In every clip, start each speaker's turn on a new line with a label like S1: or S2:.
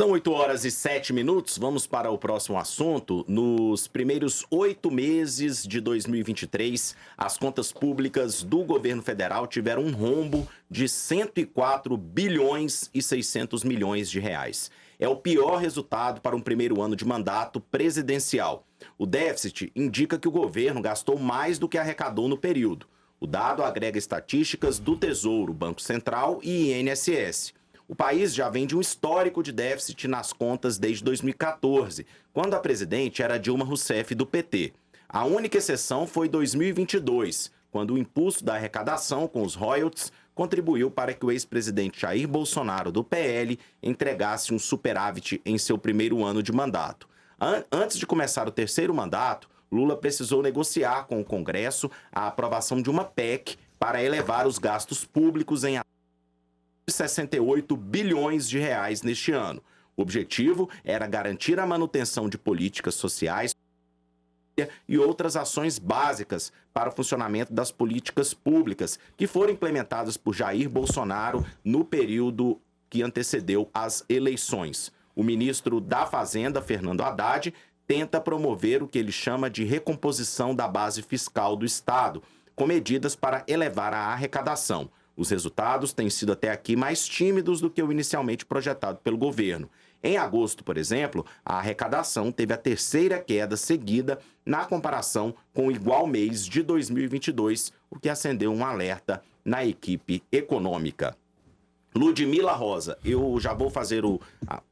S1: São 8h07. Vamos para o próximo assunto. Nos primeiros 8 meses de 2023, as contas públicas do governo federal tiveram um rombo de 104 bilhões e 600 milhões de reais. É o pior resultado para um primeiro ano de mandato presidencial. O déficit indica que o governo gastou mais do que arrecadou no período. O dado agrega estatísticas do Tesouro, Banco Central e INSS. O país já vem de um histórico de déficit nas contas desde 2014, quando a presidente era Dilma Rousseff, do PT. A única exceção foi 2022, quando o impulso da arrecadação com os royalties contribuiu para que o ex-presidente Jair Bolsonaro, do PL, entregasse um superávit em seu primeiro ano de mandato. Antes de começar o terceiro mandato, Lula precisou negociar com o Congresso a aprovação de uma PEC para elevar os gastos públicos em 68 bilhões de reais neste ano. O objetivo era garantir a manutenção de políticas sociais e outras ações básicas para o funcionamento das políticas públicas que foram implementadas por Jair Bolsonaro no período que antecedeu as eleições. O ministro da Fazenda, Fernando Haddad, tenta promover o que ele chama de recomposição da base fiscal do Estado, com medidas para elevar a arrecadação. Os resultados têm sido até aqui mais tímidos do que o inicialmente projetado pelo governo. Em agosto, por exemplo, a arrecadação teve a terceira queda seguida na comparação com o igual mês de 2022, o que acendeu um alerta na equipe econômica. Ludmila Rosa, eu já vou fazer o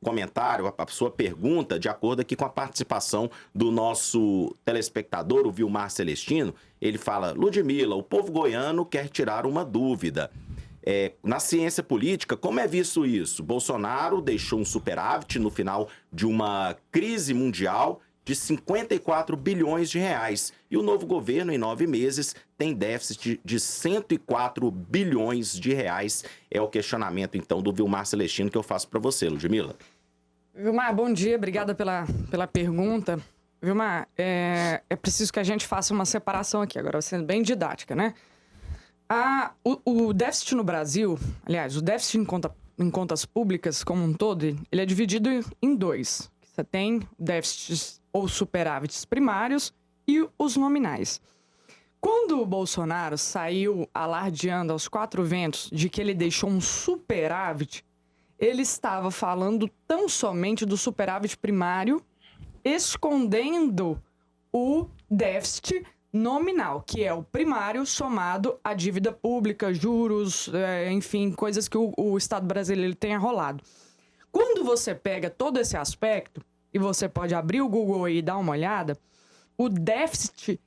S1: comentário, a sua pergunta, de acordo aqui com a participação do nosso telespectador, o Vilmar Celestino. Ele fala: Ludmila, o povo goiano quer tirar uma dúvida. Na ciência política, como é visto isso? Bolsonaro deixou um superávit no final de uma crise mundial de 54 bilhões de reais. E o novo governo, em 9 meses, tem déficit de 104 bilhões de reais. É o questionamento, então, do Vilmar Celestino que eu faço para você, Ludmila.
S2: Vilmar, bom dia. Obrigada pela pergunta. Vilmar, é preciso que a gente faça uma separação aqui, agora sendo bem didática, né? O déficit no Brasil, aliás, o déficit em contas públicas como um todo, ele é dividido em dois. Você tem déficits ou superávites primários e os nominais. Quando o Bolsonaro saiu alardeando aos 4 ventos de que ele deixou um superávit, ele estava falando tão somente do superávit primário, escondendo o déficit nominal, que é o primário somado à dívida pública, juros, enfim, coisas que o Estado brasileiro tem arrolado. Quando você pega todo esse aspecto, e você pode abrir o Google aí e dar uma olhada, o déficit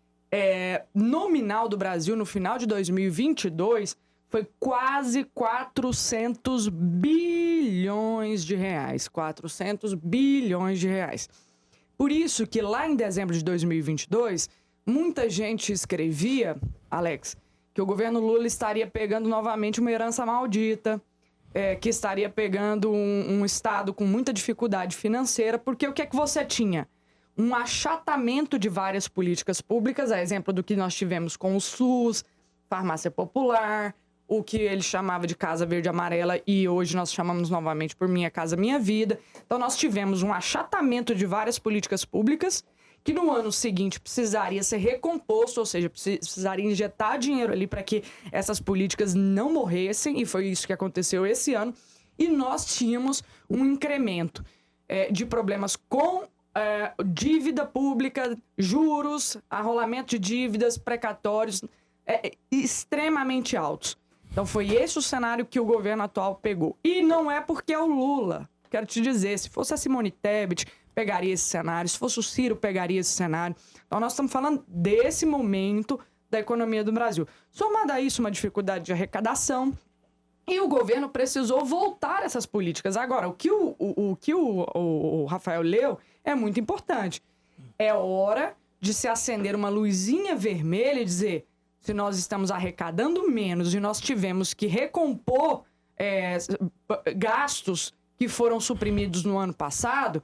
S2: nominal do Brasil no final de 2022 foi quase 400 bilhões de reais. 400 bilhões de reais. Por isso que lá em dezembro de 2022, muita gente escrevia, Alex, que o governo Lula estaria pegando novamente uma herança maldita, que estaria pegando um Estado com muita dificuldade financeira, porque o que é que você tinha? Um achatamento de várias políticas públicas, a exemplo do que nós tivemos com o SUS, farmácia popular, o que ele chamava de Casa Verde Amarela e hoje nós chamamos novamente por Minha Casa Minha Vida. Então nós tivemos um achatamento de várias políticas públicas que no ano seguinte precisaria ser recomposto, ou seja, precisaria injetar dinheiro ali para que essas políticas não morressem, e foi isso que aconteceu esse ano. E nós tínhamos um incremento de problemas com dívida pública, juros, arrolamento de dívidas, precatórios extremamente altos. Então foi esse o cenário que o governo atual pegou. E não é porque é o Lula. Quero te dizer, se fosse a Simone Tebet, pegaria esse cenário. Se fosse o Ciro, pegaria esse cenário. Então nós estamos falando desse momento da economia do Brasil. Somado a isso, uma dificuldade de arrecadação, e o governo precisou voltar essas políticas. Agora, o que o Rafael leu é muito importante. É hora de se acender uma luzinha vermelha e dizer: se nós estamos arrecadando menos e nós tivemos que recompor gastos que foram suprimidos no ano passado,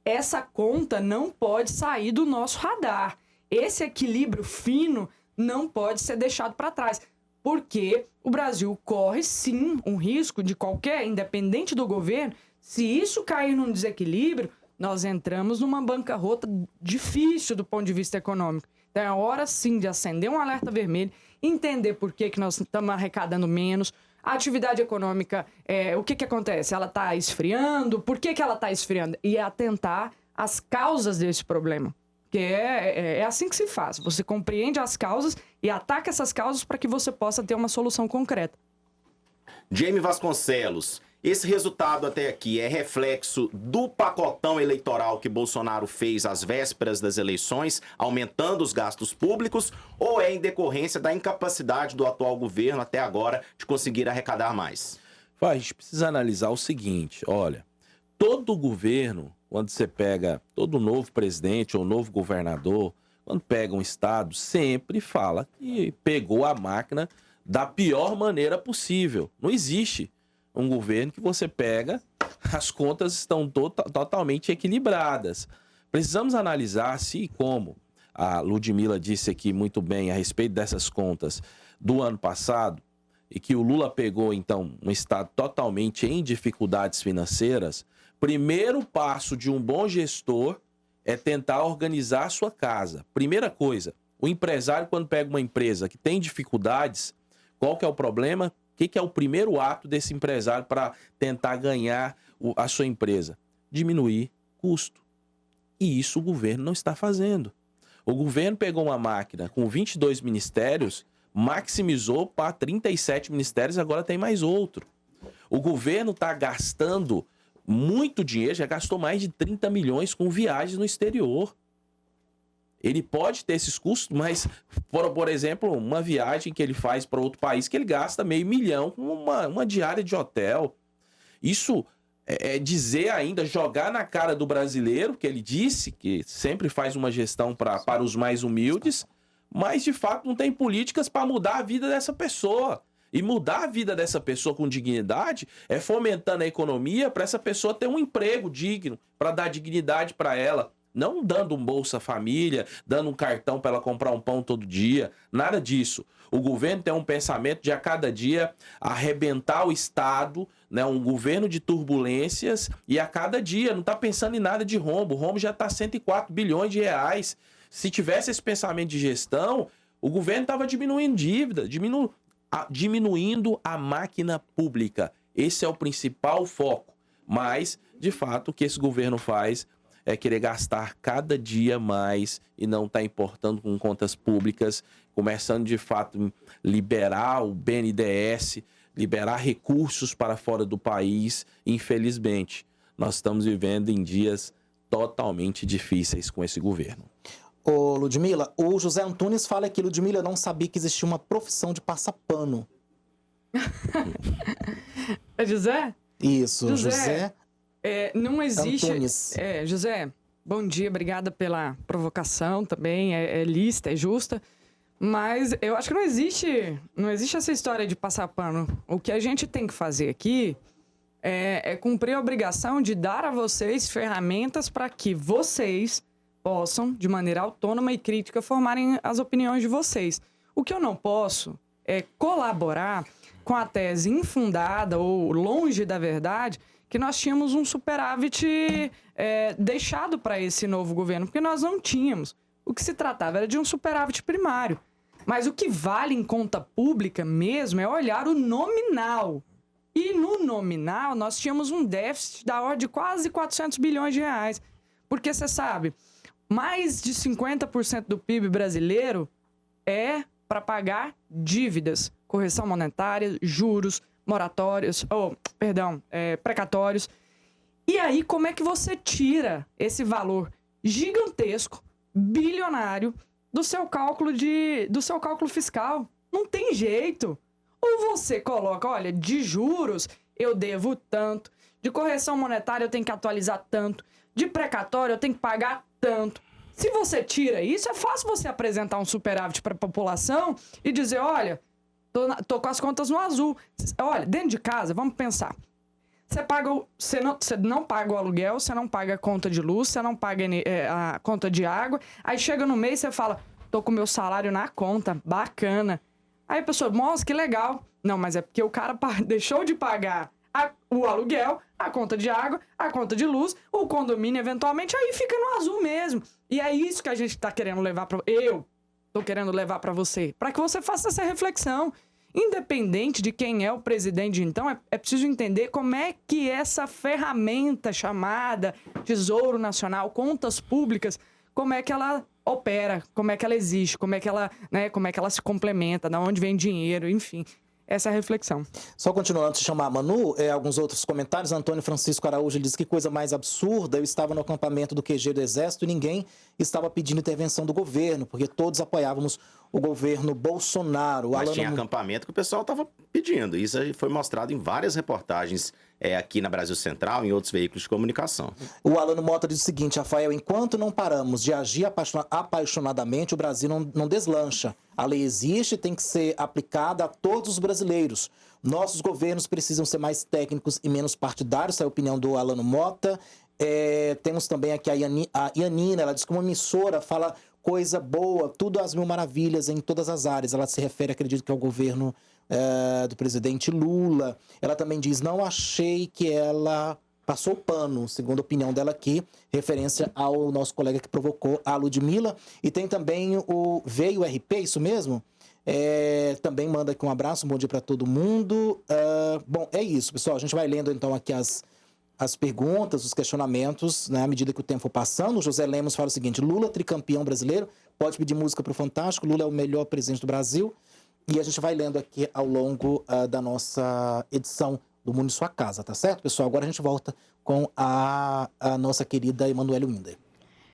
S2: essa conta não pode sair do nosso radar. Esse equilíbrio fino não pode ser deixado para trás, porque o Brasil corre, sim, um risco de qualquer, independente do governo, Se isso cair num desequilíbrio, nós entramos numa bancarrota difícil do ponto de vista econômico. Então é hora, sim, de acender um alerta vermelho, entender por que nós estamos arrecadando menos. A atividade econômica, o que acontece? Ela está esfriando? Por que ela está esfriando? E atentar às causas desse problema. Que é assim que se faz. Você compreende as causas e ataca essas causas para que você possa ter uma solução concreta.
S1: Jaime Vasconcelos, esse resultado até aqui é reflexo do pacotão eleitoral que Bolsonaro fez às vésperas das eleições, aumentando os gastos públicos, ou é em decorrência da incapacidade do atual governo até agora de conseguir arrecadar mais?
S3: A gente precisa analisar o seguinte, olha, todo governo, quando você pega todo novo presidente ou novo governador, quando pega um estado, sempre fala que pegou a máquina da pior maneira possível. Não existe um governo que você pega, as contas estão totalmente equilibradas. Precisamos analisar se e como a Ludmila disse aqui muito bem a respeito dessas contas do ano passado, e que o Lula pegou, então, um estado totalmente em dificuldades financeiras. Primeiro passo de um bom gestor é tentar organizar a sua casa. Primeira coisa, o empresário, quando pega uma empresa que tem dificuldades, qual que é o problema? O que é o primeiro ato desse empresário para tentar ganhar a sua empresa? Diminuir custo. E isso o governo não está fazendo. O governo pegou uma máquina com 22 ministérios, maximizou para 37 ministérios, agora tem mais outro. O governo está gastando muito dinheiro, já gastou mais de 30 milhões com viagens no exterior. Ele pode ter esses custos, mas, por exemplo, uma viagem que ele faz para outro país, que ele gasta $500 mil com uma diária de hotel. Isso é dizer ainda, jogar na cara do brasileiro, que ele disse que sempre faz uma gestão para os mais humildes, mas, de fato, não tem políticas para mudar a vida dessa pessoa. E mudar a vida dessa pessoa com dignidade é fomentando a economia para essa pessoa ter um emprego digno, para dar dignidade para ela. Não dando um Bolsa Família, dando um cartão para ela comprar um pão todo dia, nada disso. O governo tem um pensamento de a cada dia arrebentar o Estado, né, um governo de turbulências, e a cada dia não está pensando em nada de rombo. O rombo já está 104 bilhões de reais. Se tivesse esse pensamento de gestão, o governo estava diminuindo dívida, diminuindo a máquina pública. Esse é o principal foco. Mas, de fato, o que esse governo faz é querer gastar cada dia mais e não está importando com contas públicas, começando de fato a liberar o BNDES, liberar recursos para fora do país. Infelizmente, nós estamos vivendo em dias totalmente difíceis com esse governo.
S4: Ô, Ludmila, o José Antunes fala que Ludmila não sabia que existia uma profissão de passapano.
S2: É José?
S4: Isso, José
S2: não existe.
S4: Antunes.
S2: José, bom dia, obrigada pela provocação também. É lícita, é justa. Mas eu acho que não existe essa história de passar pano. O que a gente tem que fazer aqui é cumprir a obrigação de dar a vocês ferramentas para que vocês possam, de maneira autônoma e crítica, formarem as opiniões de vocês. O que eu não posso é colaborar com a tese infundada ou longe da verdade que nós tínhamos um superávit deixado para esse novo governo, porque nós não tínhamos. O que se tratava era de um superávit primário. Mas o que vale em conta pública mesmo é olhar o nominal. E no nominal nós tínhamos um déficit da ordem de quase 400 bilhões de reais. Porque você sabe, mais de 50% do PIB brasileiro é para pagar dívidas, correção monetária, juros, moratórios, precatórios. E aí, como é que você tira esse valor gigantesco, bilionário, do seu cálculo fiscal? Não tem jeito. Ou você coloca, olha, de juros eu devo tanto, de correção monetária eu tenho que atualizar tanto, de precatório eu tenho que pagar tanto. Se você tira isso, é fácil você apresentar um superávit para a população e dizer, olha, tô com as contas no azul. Olha, dentro de casa, vamos pensar. Você não paga o aluguel, você não paga a conta de luz, você não paga a conta de água. Aí chega no mês, você fala, tô com o meu salário na conta, bacana. Aí a pessoa, nossa, que legal. Não, mas é porque o cara deixou de pagar o aluguel, a conta de água, a conta de luz, o condomínio, eventualmente, aí fica no azul mesmo. E é isso que a gente tá querendo levar para... Eu tô querendo levar para você, para que você faça essa reflexão. Independente de quem é o presidente, então, é preciso entender como é que essa ferramenta chamada Tesouro Nacional, contas públicas, como é que ela opera, como é que ela existe, como é que ela, né, como é que ela se complementa, de onde vem dinheiro, enfim. Essa é a reflexão.
S4: Só continuando antes de chamar a Manu, alguns outros comentários. Antônio Francisco Araújo ele diz que coisa mais absurda. Eu estava no acampamento do QG do Exército e ninguém estava pedindo intervenção do governo, porque todos apoiávamos o governo Bolsonaro.
S1: Mas tinha acampamento que o pessoal estava pedindo. Isso aí foi mostrado em várias reportagens aqui na Brasil Central e em outros veículos de comunicação.
S4: O Alano Mota diz o seguinte: Rafael, enquanto não paramos de agir apaixonadamente, o Brasil não deslancha. A lei existe e tem que ser aplicada a todos os brasileiros. Nossos governos precisam ser mais técnicos e menos partidários. Essa é a opinião do Alano Mota. Temos também aqui a Ianina, ela diz que uma emissora fala coisa boa, tudo às mil maravilhas em todas as áreas. Ela se refere, acredito que ao governo do presidente Lula. Ela também diz, não achei que ela passou pano, segundo a opinião dela aqui, referência ao nosso colega que provocou, a Ludmilla. E tem também o Veio RP, isso mesmo? Também manda aqui um abraço, um bom dia para todo mundo. Bom, é isso, pessoal. A gente vai lendo então aqui as perguntas, os questionamentos, né, à medida que o tempo for passando. O José Lemos fala o seguinte: Lula, tricampeão brasileiro, pode pedir música pro Fantástico, Lula é o melhor presidente do Brasil. E a gente vai lendo aqui ao longo da nossa edição do Mundo em Sua Casa, tá certo, pessoal? Agora a gente volta com a nossa querida Emanuele Winder.